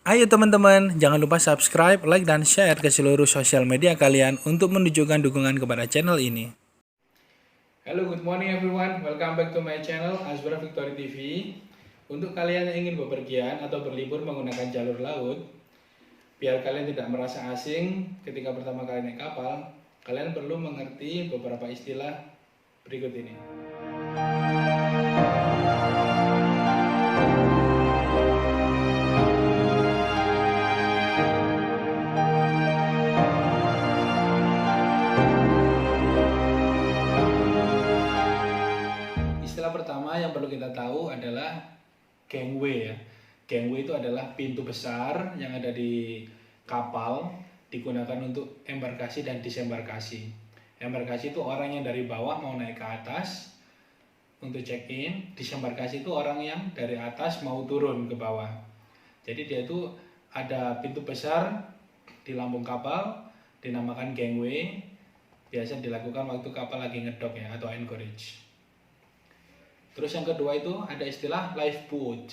Ayo teman-teman, jangan lupa subscribe, like, dan share ke seluruh sosial media kalian untuk menunjukkan dukungan kepada channel ini. Hello, good morning everyone. Welcome back to my channel Azbra Victory TV. Untuk kalian yang ingin bepergian atau berlibur menggunakan jalur laut, biar kalian tidak merasa asing ketika pertama kali naik kapal, kalian perlu mengerti beberapa istilah berikut ini. Istilah pertama yang perlu kita tahu adalah gangway ya. Gangway itu adalah pintu besar yang ada di kapal, digunakan untuk embarkasi dan disembarkasi. Embarkasi itu orang yang dari bawah mau naik ke atas untuk check-in, disembarkasi itu orang yang dari atas mau turun ke bawah. Jadi dia itu ada pintu besar di lambung kapal, dinamakan gangway. Biasa dilakukan waktu kapal lagi ngedok ya, atau anchorage. Terus yang kedua itu ada istilah lifeboat.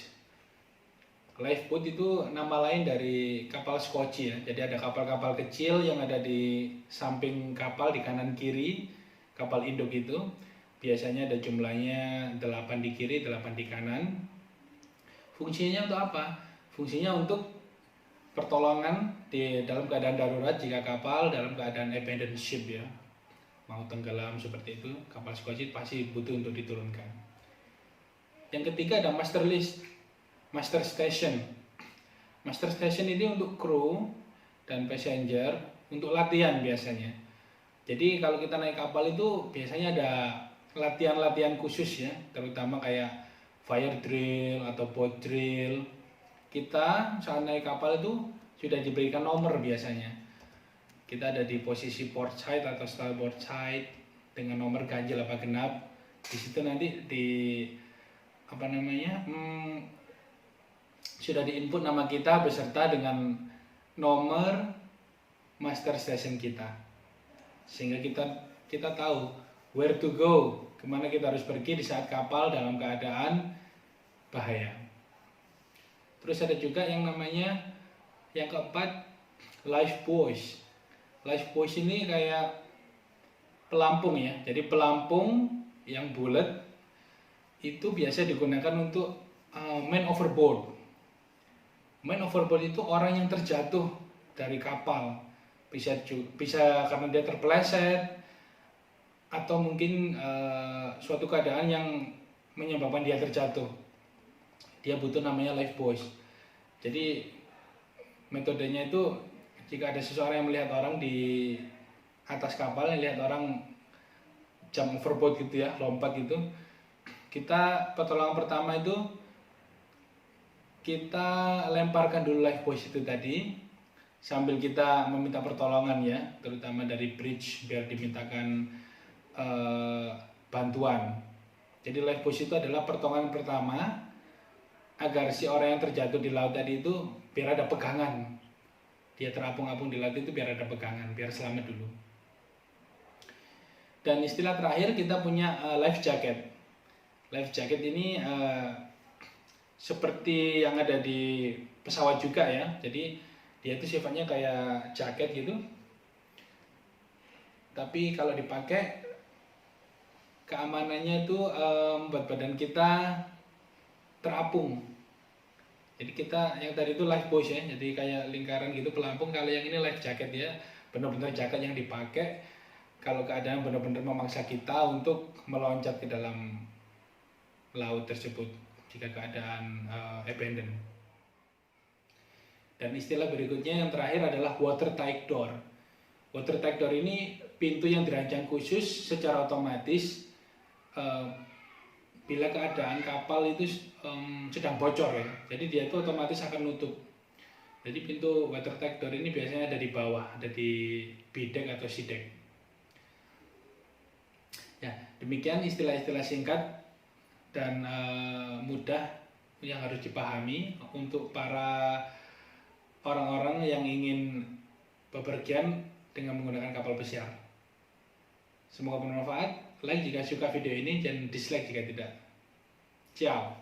Lifeboat itu nama lain dari kapal skoci ya. Jadi ada kapal-kapal kecil yang ada di samping kapal di kanan kiri, kapal induk itu. Biasanya ada jumlahnya 8 di kiri, 8 di kanan. Fungsinya untuk apa? Fungsinya untuk pertolongan di dalam keadaan darurat jika kapal dalam keadaan abandoned ship ya. Mau tenggelam seperti itu, kapal skoci pasti butuh untuk diturunkan. Yang ketiga ada master station. Master station ini untuk kru dan passenger untuk latihan biasanya. Jadi kalau kita naik kapal itu biasanya ada latihan-latihan khusus ya, terutama kayak fire drill atau boat drill. Kita saat naik kapal itu sudah diberikan nomor biasanya. Kita ada di posisi port side atau starboard side dengan nomor ganjil apa genap. Di situ nanti sudah diinput nama kita beserta dengan nomor master station kita, sehingga kita tahu where to go, kemana kita harus pergi di saat kapal dalam keadaan bahaya. Terus ada juga yang keempat life buoys. Life buoys ini kayak pelampung ya, jadi pelampung yang bulat itu biasa digunakan untuk man overboard. Man overboard itu orang yang terjatuh dari kapal, bisa karena dia terpeleset atau mungkin suatu keadaan yang menyebabkan dia terjatuh. Dia butuh namanya lifebuoys. Jadi metodenya itu jika ada seseorang yang melihat orang di atas kapal, yang lihat orang jump overboard gitu ya, lompat gitu, kita pertolongan pertama itu kita lemparkan dulu lifebuoys itu tadi sambil kita meminta pertolongan ya, terutama dari bridge biar dimintakan bantuan. Jadi lifebuoys itu adalah pertolongan pertama agar si orang yang terjatuh di laut tadi itu biar ada pegangan. Dia terapung-apung di laut itu biar ada pegangan, biar selamat dulu. Dan istilah terakhir kita punya life jacket. Life jacket ini seperti yang ada di pesawat juga ya. Jadi dia itu sifatnya kayak jaket gitu. Tapi kalau dipakai keamanannya itu membuat badan kita terapung. Jadi kita yang tadi itu life buoys ya. Jadi kayak lingkaran gitu pelampung. Kalau yang ini life jacket ya, benar-benar jaket yang dipakai kalau keadaan benar-benar memaksa kita untuk meloncat ke dalam laut tersebut jika keadaan abandon. Dan istilah berikutnya yang terakhir adalah watertight door. Watertight door ini pintu yang dirancang khusus secara otomatis bila keadaan kapal itu sedang bocor ya. Jadi dia itu otomatis akan nutup. Jadi pintu watertight door ini biasanya ada di bawah, ada di bidek atau sidek. Ya, demikian istilah-istilah singkat dan mudah yang harus dipahami untuk para orang-orang yang ingin bepergian dengan menggunakan kapal pesiar. Semoga bermanfaat. Like jika suka video ini dan dislike jika tidak. Ciao.